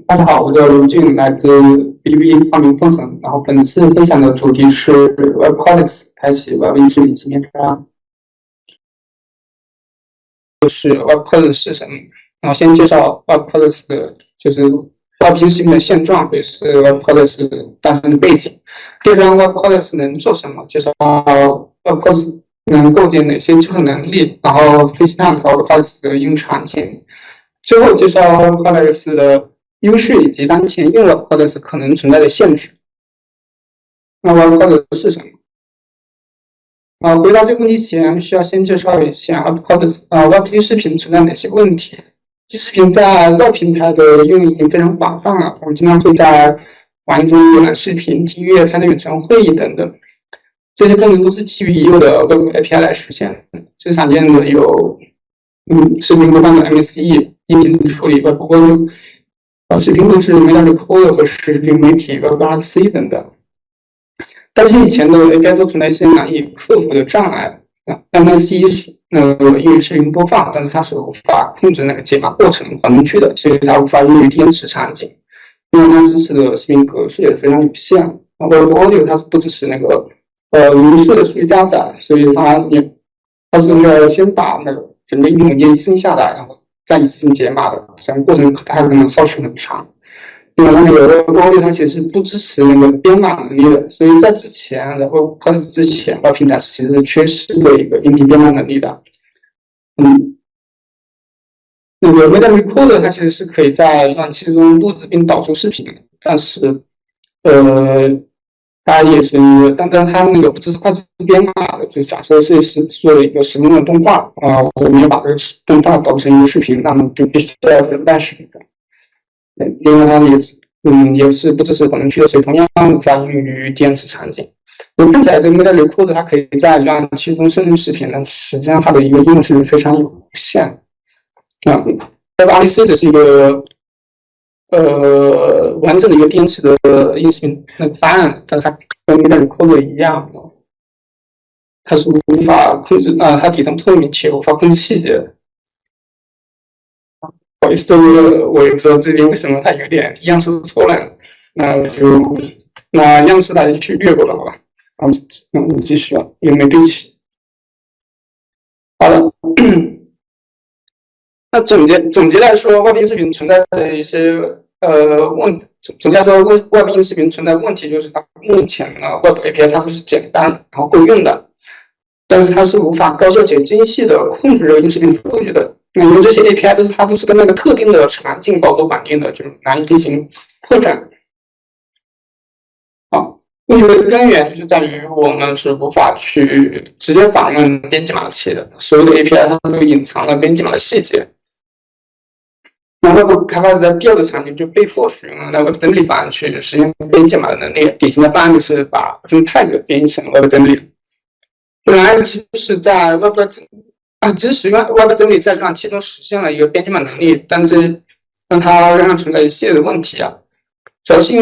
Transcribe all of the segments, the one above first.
大家好，我叫刘俊，来自哔哩哔哩发明纵横。然后本次分享的主题是 Webcodecs 开启 Web 音视频芯片端。就是 Webcodecs 是什么？然后先介绍 Webcodecs 的，就是 Web 音视频的现状，也是 Webcodecs 诞生的背景。第二章 Webcodecs 能做什么？介绍 Webcodecs 能构建哪些技术能力，然后分析探讨 Webcodecs 的应用场景。最后介绍 Webcodecs 的优势以及当前用 Webcodecs 可能存在的限制。那 Webcodecs 是什么？回答这个问题前，需要先介绍一下 Webcodecs Web 音视频存在哪些问题。音视频在 Web 平台的应用已经非常广泛了，我们经常会在网页中浏览视频、听音乐、参加远程会议等等。这些功能都是基于已有的 Web API 来实现。最常见的有视频播放的 MSE、音频处理 Web Audio、视频都是 Media Recorder 和视频媒体 WebRTC 等等。但是以前的 API 都存在一些难以克服的障碍。MSE 用于视频播放，但是它是无法控制那个解码过程缓冲区的，所以它无法用于电池场景。因为它支持的视频格式也非常有限。Web Audio 它是不支持那个匀速的数据加载，所以它是要先把那个整个音频文件生下来，然后再一次性解码的，整个过程它可能耗时很长。因为那个 Web Audio 它其实是不支持那个编码能力的，所以在之前的 Webcodecs 之前 ，Web 平台其实是缺失的一个音频编码能力的。那个 Media Recorder 它其实是可以在浏览器中录制并导出视频，但是它也是，但它那个不支持快速编码的，就假设是做了一个10分钟的动画我们要把这个动画导成一个视频，那么就必须要等待视频。因为它也是不支持缓冲区的，所以同样无法应用于电池场景。看起来这个 Media Recorder 它可以在浏览器中生成视频，但实际上它的一个应用是非常有限。WebRTC 只是一个完整的一个电池的音视频那个方案，但是它跟 Media Recorder 一样，它是无法控制它底层不透明且无法控制细节。不好意思，这个我也不知道这边为什么它有点样式错乱，那样式大家去略过了，好吧？然后我们继续了，因为没对齐。好了，那总结来说 ，Web 音视频存在的一些总结来说 ，Web 音视频存在的问题就是它目前的 Web API 它都是简单然后够用的，但是它是无法高效且精细的控制这个音视频数据的。因为这些 API 它都是跟那个特定的场景高度绑定的，就是难以进行扩展。问题的根源就是在于我们是无法去直接访问编辑码器的，所有的 API 它都隐藏了编辑码的细节。那 Web 开发者在第二个场景就被迫使用了 Web 整理方案去实现编辑码的能力。典型的方案就是把tag 编译成 Web 整理。本来其实是在 Web 只是使用 Web 整理在浏览器中实现了一个编辑码能力，但是让它仍然存在一系列的问题主要是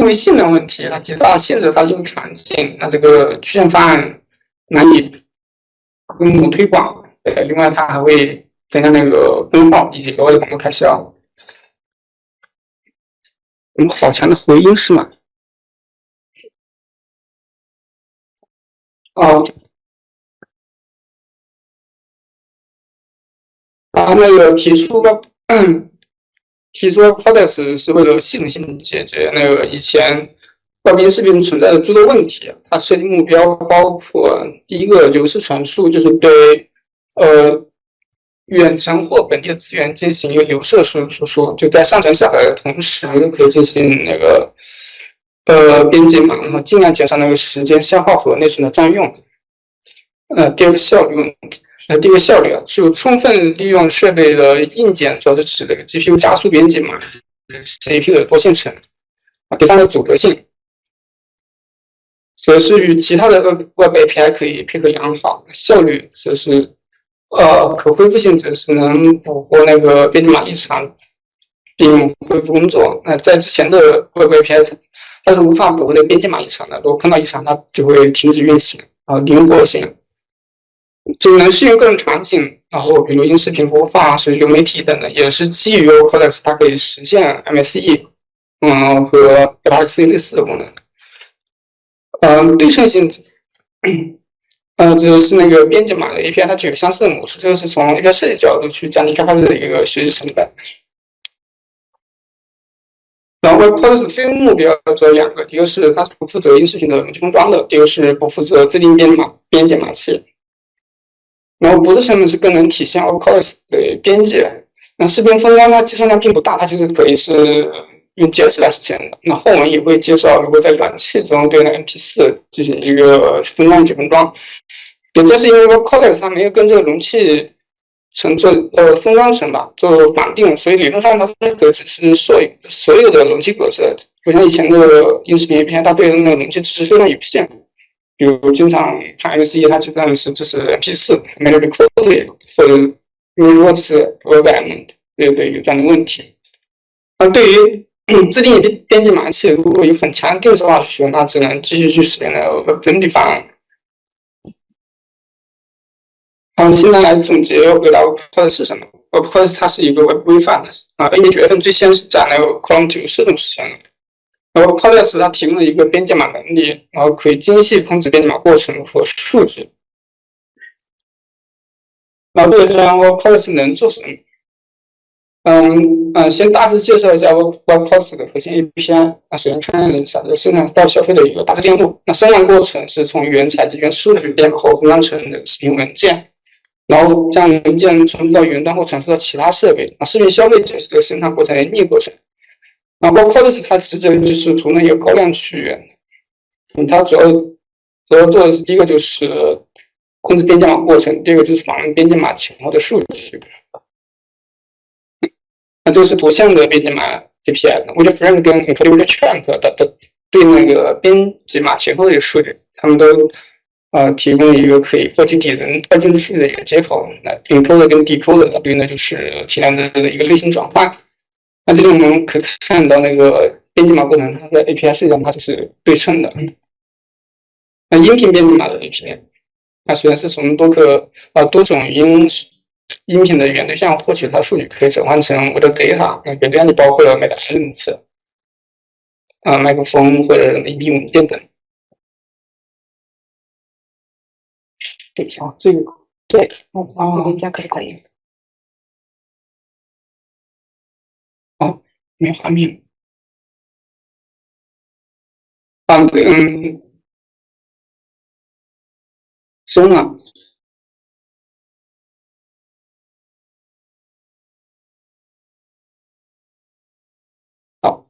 因为性能问题，它极大限制它应用场景。那这个曲线方案难以规模推广，另外它还会增加那个功耗以及额外的广告开销。好强的回音是吗？那个提出 Webcodecs 是为了系统性解决那个以前 Web 音视频存在的诸多问题。它设定目标包括第一个流式传输，就是对远程或本地的资源进行一个流式的输出，就在上传下载的同时可以进行那个编辑码，然后尽量减少那个时间消耗和内存的占用。第二个效率问题。第一个效率就充分利用设备的硬件，主要是指这个 GPU 加速编辑码 ，CPU 的多线程。第三个组合性，则是与其他的 Web API 可以配合良好。效率则是可恢复性，则是能捕获那个编辑码异常并恢复工作。那在之前的 Web API 它是无法捕获的编辑码异常的，如果碰到异常，它就会停止运行。灵活性。就能适应各种场景，然后比如音视频播放、是流媒体等等，也是基于 Codex 它可以实现 MSE，和 LRC 类似的功能。对称性，这就是那个编解码的 API，它具有相似的模式，这个是从 API 设计角度去降低开发者的一个学习成本。然后 Webcodex 非目标主要两个，第一个是它是不负责音视频的容器封装的，第二个是不负责自定编解码器。然后不是成本是更能体现 Webcodex 的边界。那视频封装它计算量并不大，它其实可以是用 JS 来实现的。那后文也会介绍，如果在软器中对那 MP4 进行一个封装与解封装，也正是因为 Webcodex 它没有跟这个容器层做封装层吧做绑定，所以理论上它可以支持所有的容器格式，不像以前的音视频 API，它对那个容器支持非常有限。比如经常看 MCE， 它基本上是支持 MP4 没有 recorded， 或者如果是 WebElement， 有这样的问题。对于自定义编辑码器，如果有很强的定制化需求，那只能继续去使用的 Web 整体方案。现在来总结 Webcodex 是什么 ？Webcodex 它是一个 Web 规范的，A 年9月份最先是在那个 Chrome 9系统实现的。Webcodex 它提供了一个编解码能力，然后可以精细控制编解码过程和数据。然后这个 Webcodex 能做什么？先大致介绍一下 Webcodex 的核心 API。首先看一下这个生产到消费的一个大致链路。那生产过程是从原采集原输入的编码后封装成的视频文件，然后将文件传输到云端或传输到其他设备。视频消费就是这个生产过程的逆过程。Webcodex 它实际就是图那个高亮去源。它主要做的是第一个就是控制编解码过程，第二个就是访问编解码前后的数据。那这个是图像的编解码 API，WidFrame 跟 EncodingWidChunk 的对那个编解码前后的一个数据，他们都提供一个可以获取底层二进制数据的一个接口。那 Encoder 跟 Decoder 对应的就是体量的一个类型转换。那这里我们可以看到那个编解码过程，它的 API 设计上它就是对称的。那音频编解码的 API， 它虽然是从多种音频的源对象获取它的数据，可以转换成我的 data， 源对象就包括了 Meta、麦克风或者音频文件等。等一下，这个对，人家可以。没画面。松了。好。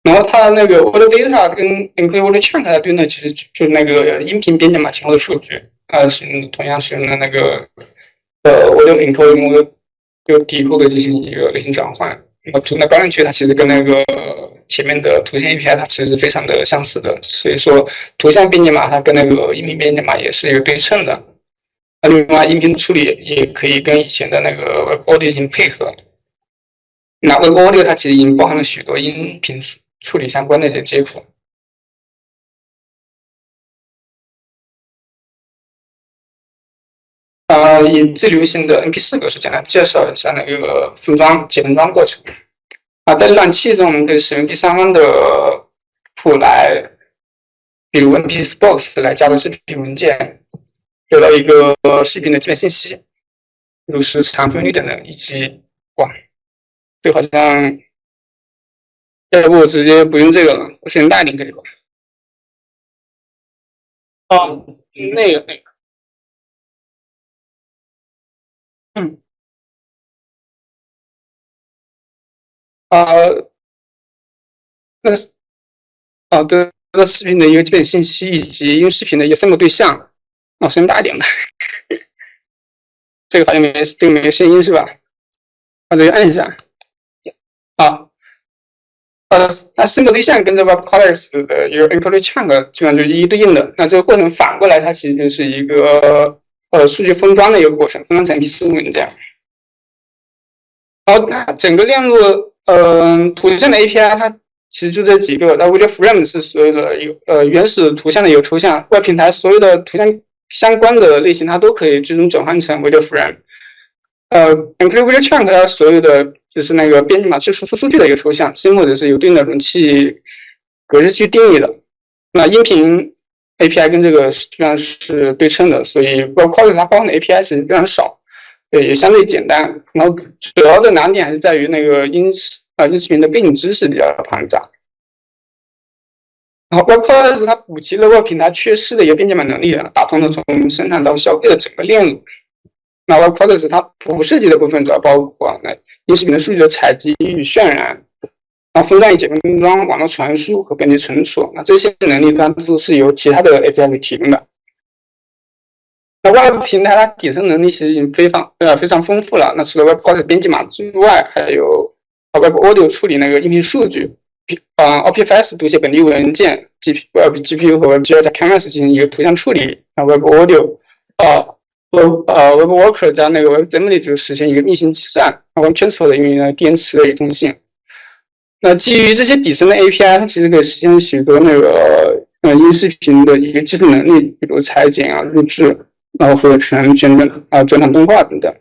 然后它那个 Audio Data 跟 EncodingWidChunk 对应的其实就是那个音频编解码前后的数据，同样使用的那个Audio Encoding 就Decoder进行一个类型转换。那高亮区它其实跟那个前面的图像 API 它其实非常的相似的，所以说图像编解码它跟那个音频编解码也是一个对称的。另外音频处理也可以跟以前的那个 Web Audio 进行配合。那 Web Audio 它其实已经包含了许多音频处理相关的一些接口。以最流行的 MP4 格式简单介绍一下那个解封装过程。在浏览器中我们可以使用第三方的谱来，比如 MP4Box 来加入视频文件，得到一个视频的基本信息，比如是长分率等等，以及这好像要不我直接不用这个了，我先大一点可以吧？那个。那是对，这视频的一个基本信息以及音视频的一个3个对象。声音大一点的。这个好像没声音是吧？直接按一下。那3个对象跟这 Webcodex 的一个 EncodingWidChunk 基本上就是一一对应的。那这个过程反过来，它其实就是一个数据封装的一个过程，封装成 MP4 文件。然后它整个链路，图像的 API 它其实就这几个。那 WidFrame 是所有的原始图像的一个抽象，外平台所有的图像相关的类型，它都可以最终转换成 video frame。Encrypt video chunk 它所有的就是那个编辑码是输出数据的一个抽象，新或者是有对应的容器格式去定义的。那音频 API 跟这个实际上是对称的，所以 Webqualys 它包含的 API 其实非常少，也相对简单。然后主要的难点还是在于那个音视频的背景知识比较庞杂。然后 Webqualys 它补齐了 Web 平台缺失的一个编解码能力，打通了从生产到消费的整个链路。那 Webqualys 它不涉及的部分主要包括音视频的数据的采集与渲染，然后分段与解分装、网络传输和编辑存储。那这些能力单独是由其他的 API 提供的。那 Web 平台它底层能力其实已经非常丰富了。那除了 Webqualys 编辑码之外，还有 Web Audio 处理那个音频数据。OPFS 读写本地文件 ，GPU 和 WebGL 加 Canvas 进行一个图像处理。Web Audio Web Worker 加那个 WebAssembly 就实现一个密信计算。Web Transport 的运用了电池的移动性。那基于这些底层的 API， 它其实可以实现许多那个音视频的一个技术能力，比如裁剪录制，然后合成、转场动画等等。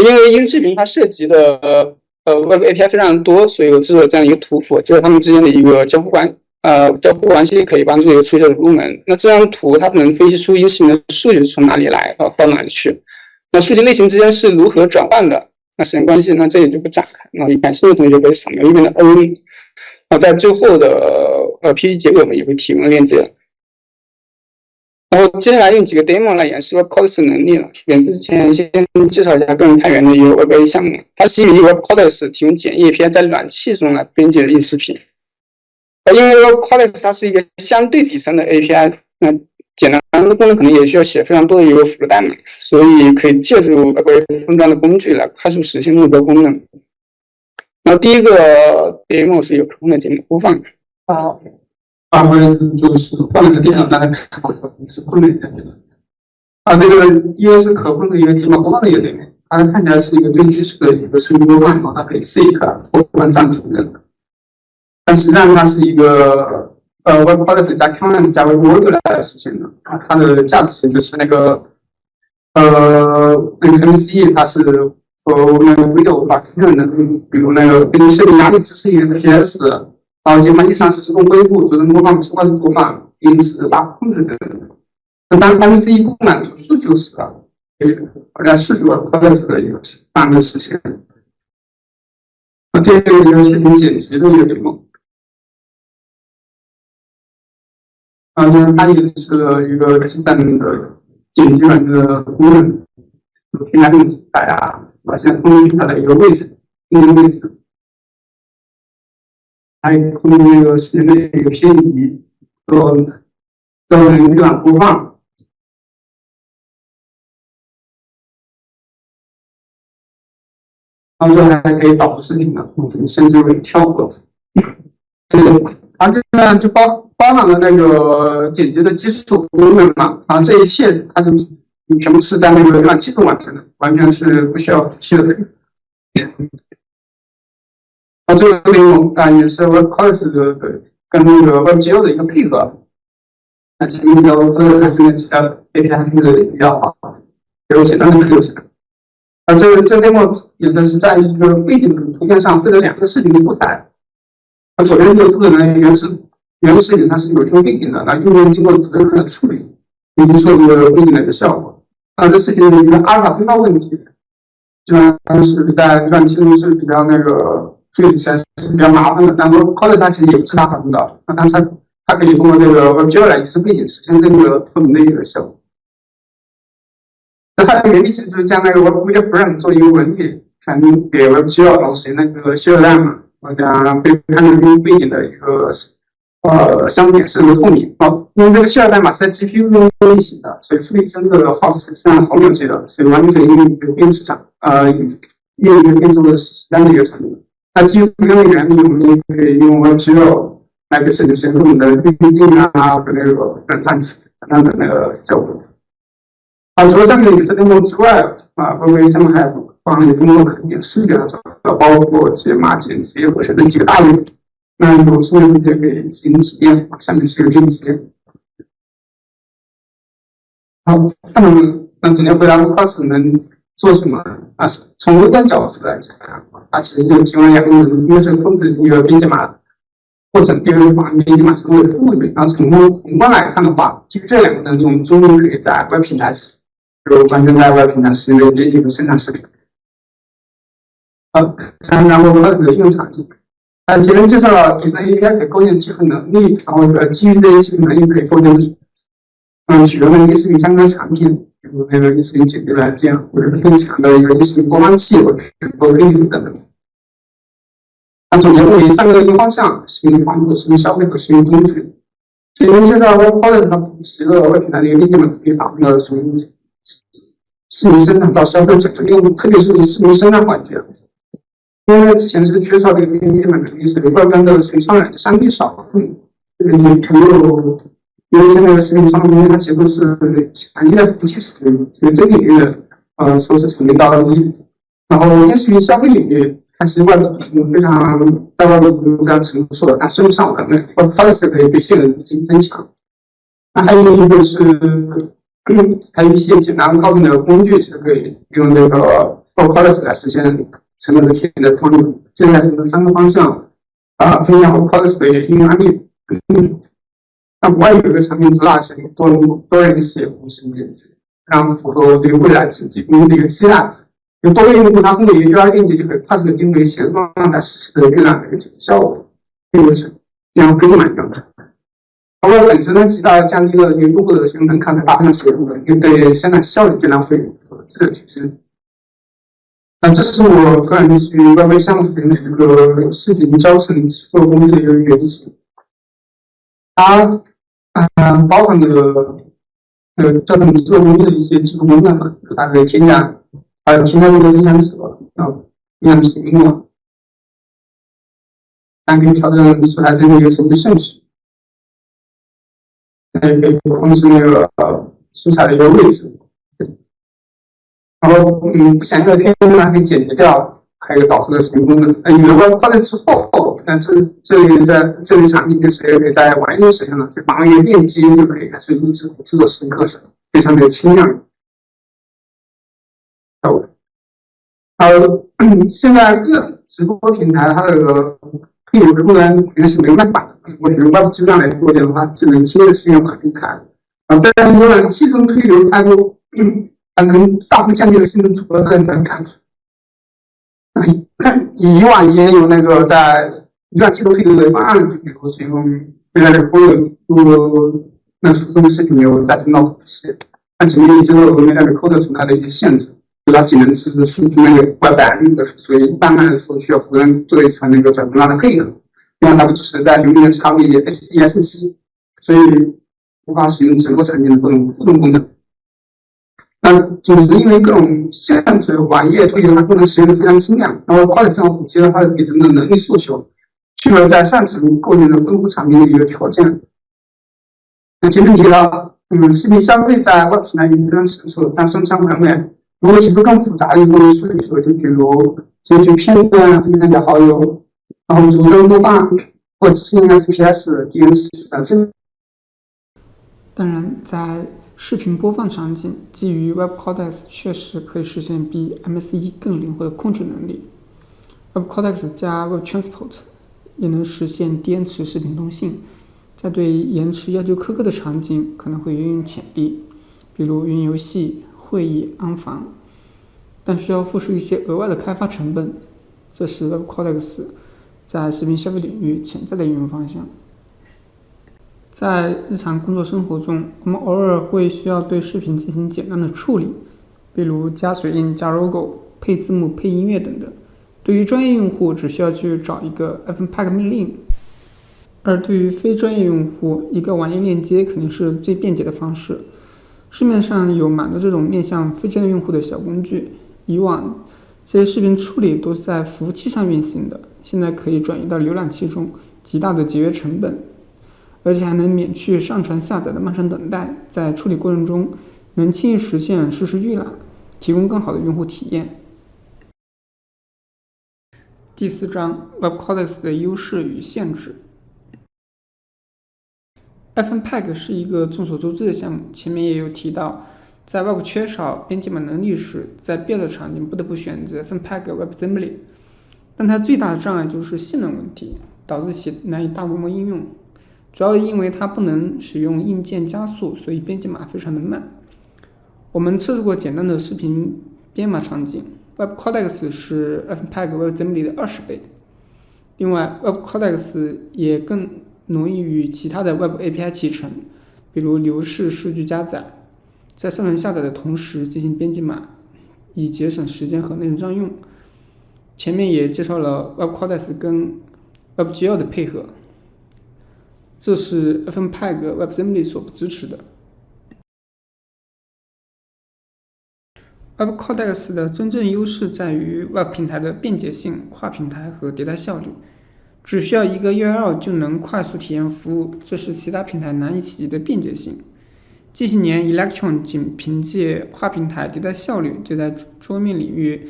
因为音视频它涉及的Web API 非常多，所以有制作这样一个图谱，这是它们之间的一个交互关系可以帮助一个初学者入门。那这张图它能分析出音视频的数据从哪里来，到哪里去。那数据类型之间是如何转换的？那时间关系，那这里就不展开。那感兴趣的同学可以扫描右边的 O。在最后的PPT 结尾我们也会提供链接。然后接下来用几个 demo 来演示 Webqualys 能力了。之前先介绍一下个人开源的一个 WebA 项目，它基于 Webqualys 提供简易 API 在软器中来编辑音视频。因为 Webqualys 它是一个相对底层的 API， 那简单的功能可能也需要写非常多的一个辅助代码，所以可以借助 WebA 封装的工具来快速实现目标功能。然后第一个 demo 是一个可控的节目播放。就是换了个电脑，大家看我是混了一下。这个因为是可控的一个节目播放的一个 demo， 它看起来是一个最基础的一个声音播放，它可以 seek 播放暂停的。但实际上它是一个Webqualys 加 Canvas 加 Web Audio 来实现的。它的价值就是那个MCE 它是和那个 Video 把平衡的，比如那个根据设定压力支持一个 PS。节目异常是自动恢复、主动播放、超快速播放，因此大控制的。那当 MCE 不满足诉求时来视觉Webqualys的一个范围实现。那这个一个视频剪辑的一个 demo。它也是一个基本的剪辑软件的功能，平台定义发现工具它的一个位置、应用位置。还有控制那个视频的一个偏移和浏览播放。这还可以导出视频的，甚至为跳过。这个就包含了那个剪辑的基础功能嘛，这一切它就全部是在那个浏览器中完成的，完全是不需要服务器的。这个内容也是 Webqualys 跟那个 WebGL 的一个配合。前面这个还是其他 API 还是比较好，有简单的就行。这 demo 也就是在一个背景的图片上配了两个视频的素材。左边这个图的原始视频它是有一个背景的，右边经过主帧的处理，已经出了一个背景的一个效果。这视频的一个阿尔法通道问题，基本上是在浏览器中是比较那个处理起来是比较麻烦的，但 Webqualys 它其实也不是阿尔法通道，但是它可以通过这个 WebGL 来移植背景实现这个透明的一个效果。那它的原理其实就是将那个 Web Frame 做一个文理传递给 WebGL， 然后实现那个希尔代码，将被看成跟背景的一个相点是透明。因为这个希尔代码是在 GPU 中运行的，所以处理真的耗是像毫秒级的，所以完全可以用一个编程场用一个编程的实单的一个产品。那基于同样的原理，我们也可以用 WebGL 来给实现我们的运镜和那个等等的那个效果。除了上面这个内容之外，WebA下面还有包含中国可演示的，包括解码、剪辑和选择几个大类。那有兴趣同学可以进行体验，下面是个链接。然后他们总结回答 WordPress 能做什么啊？从微观角度来讲，它其实就提供两个功能，一个是控制一个编辑码或者第二个把编辑码成为副本。然后从宏观来看的话，基于这两个能力，我们终于可以在 Web 平台就完全在 Web 平台实现编辑和生产视频。然后WordPress 的应用场景。前面介绍了 JSON API 可以构建基础能力，然后基于这些基础能力可以构建许多的音视频相关产品，比如那个音视频解决软件，或者是更强的一个音视频播放器，或者是播例子等等。总结为3个应用方向：视频传播、视频消费和视频工具。前面介绍 WordPress 它普及了 Web 平台的一个应用，可以把那个从视频生产到消费者的用户，特别是视频生产环节。因为之前是缺少这个编辑码能力，所以外观的视频渲染相对少数。这个也没有，因为现在的视频创作它其实都是强烈的服务器使用，所以这个领域的说是层面到低。然后音视频消费领域，它其实外部非常在外部非常成熟的，但说不上我们 WordPress 可以对现人进行增强。那还有一个是，还有一些简单高定的工具是可以用这个 WordPress 来实现成本和体验的统一。现在是3个方向分享 WordPress 的应用案例。那国外有一个产品主打是多人写无声剪辑，非常符合对未来经济公司的一个期待。有多个用户，他通过一个 URL 链接就可以快速的定位写作状态实时的预览的一个效果，并不是非常非常满意的。包括本身呢，极大降低了一个用户的使用门槛，大量写入的，也对生产效率、质量会有质的提升。那这是我个人基于 Web 项目的一个视频教程制作工具的一个原型。它包含了教程制作工具的一些基础功能嘛，它可以添加添加这个分享者分享屏幕，还可以调整出来这个程序顺序，也可以控制那个素材的一个位置。然后不想要的片段还可以剪辑掉，还有导出的使用功能。有了 WordPress 之后，这里产品就是也可以在网页实现了，就绑一个链接就可以开始录制制作视频课程，非常的轻量。现在各直播平台它的配流功能也是没办法的。我比如 Web 基站来构建的话，只能轻易实现跨平台。但是浏览器中推流它就它能大幅降低了性能组合的门槛。以往也有那个在浏览器中推流的方案，就比如使用未来的Coder录那输出的视频流带动到服务器，但前面这个未来的Coder存在的一些限制。它只能是输出那个Web版的，所以一般来说需要负责人做一层那个转动量的配合，另外它们只是在流面插入一些 SDSC， 所以无法使用整个产品的各种互动功能。那总是因为各种限制，网页推流它不能实现的非常精良，然后快手上补齐了它的底层的能力诉求，去了在上层构建了丰富产品的一个条件。那前面提到，视频消费在 Web 平台已经非常成熟了，但说不上完美。如果提出更复杂的一个处理手，就比如截取片段分享给好友，然后逐帧播放，或者是用 FPS、DNS 等等。当然，在视频播放场景，基于 Web Codecs 确实可以实现比 MSE 更灵活的控制能力。Web Codecs 加 Web Transport 也能实现低延迟视频通信，在对延迟要求苛刻的场景，可能会运用潜力，比如云游戏、会议、安防，但需要付出一些额外的开发成本。这是 Web Codecs 在视频消费领域潜在的应用方向。在日常工作生活中，我们偶尔会需要对视频进行简单的处理，比如加水印、加 logo、配字幕、配音乐等等。对于专业用户，只需要去找一个 fmpeg 命令，而对于非专业用户，一个网页链接肯定是最便捷的方式。市面上有蛮多这种面向非专业用户的小工具，以往这些视频处理都是在服务器上运行的，现在可以转移到浏览器中，极大的节约成本，而且还能免去上传下载的漫长等待，在处理过程中能轻易实现实时预览，提供更好的用户体验。第4章 Web Codecs 的优势与限制。FNPack 是一个众所周知的项目，前面也有提到，在 Web 缺少编辑码能力时，在必要的场景不得不选择 FNPack WebAssembly， 但它最大的障碍就是性能问题，导致其难以大规模应用。主要因为它不能使用硬件加速，所以编辑码非常的慢。我们测试过简单的视频编码场景 ，Web Codex 是 FNPack WebAssembly 的20倍。另外 ，Web Codex 也更容易与其他的 Web API 集成，比如流式数据加载，在上传下载的同时进行编辑码，以节省时间和内容占用。前面也介绍了 Web Codex 跟 WebGL 的配合，这是 FNPack WebAssembly 所不支持的。Web Codex 的真正优势在于 Web 平台的便捷性、跨平台和迭代效率，只需要一个 URL 就能快速体验服务，这是其他平台难以企及的便捷性。近些年 Electron 仅凭借跨平台迭代效率就在桌面领域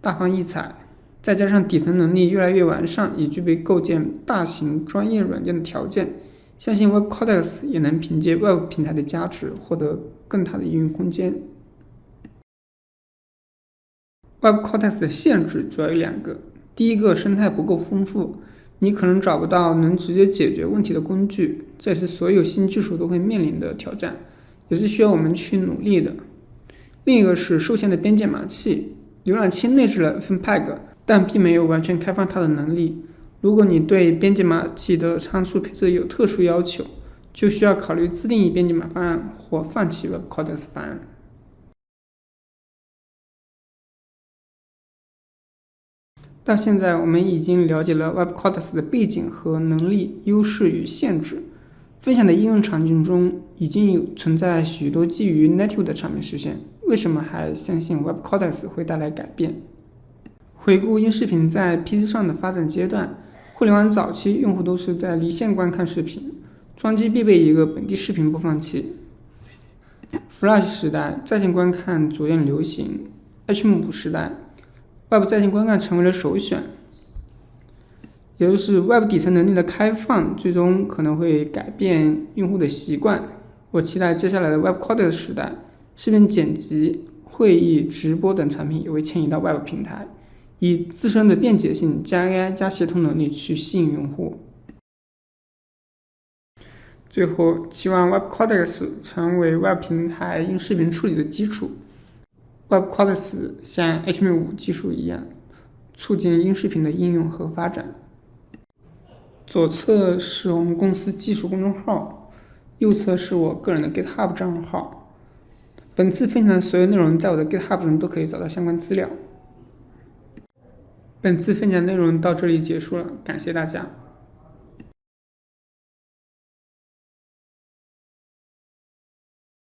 大放异彩，再加上底层能力越来越完善，也具备构建大型专业软件的条件，相信 Web Codex 也能凭借 Web 平台的价值获得更大的应用空间。Web Codex 的限制主要有2个，第一个，生态不够丰富，你可能找不到能直接解决问题的工具，这是所有新技术都会面临的挑战，也是需要我们去努力的。另一个是受限的编解码器，浏览器内置了 FNPack， 但并没有完全开放它的能力。如果你对编解码器的参数配置有特殊要求，就需要考虑自定义编解码方案或放弃 Web Codex 方案。到现在，我们已经了解了 Web Codex 的背景和能力、优势与限制。分享的应用场景中，已经存在许多基于 Native 的产品实现，为什么还相信 Web Codex 会带来改变？回顾音视频在 PC 上的发展阶段，互联网早期用户都是在离线观看视频，装机必备一个本地视频播放器。Flash 时代，在线观看逐渐流行。H5 时代，Web 在线观看成为了首选，也就是 Web 底层能力的开放，最终可能会改变用户的习惯。我期待接下来的 Web Codex 时代，视频剪辑、会议、直播等产品也会迁移到 Web 平台，以自身的便捷性加 AI 加协同能力去吸引用户。最后，期望 Web Codex 成为 Web 平台音视频处理的基础。Web Codex 像 H5 技术一样，促进音视频的应用和发展。左侧是我们公司技术公众号，右侧是我个人的 GitHub 账号。本次分享的所有内容在我的 GitHub 中都可以找到相关资料。本次分享内容到这里结束了，感谢大家。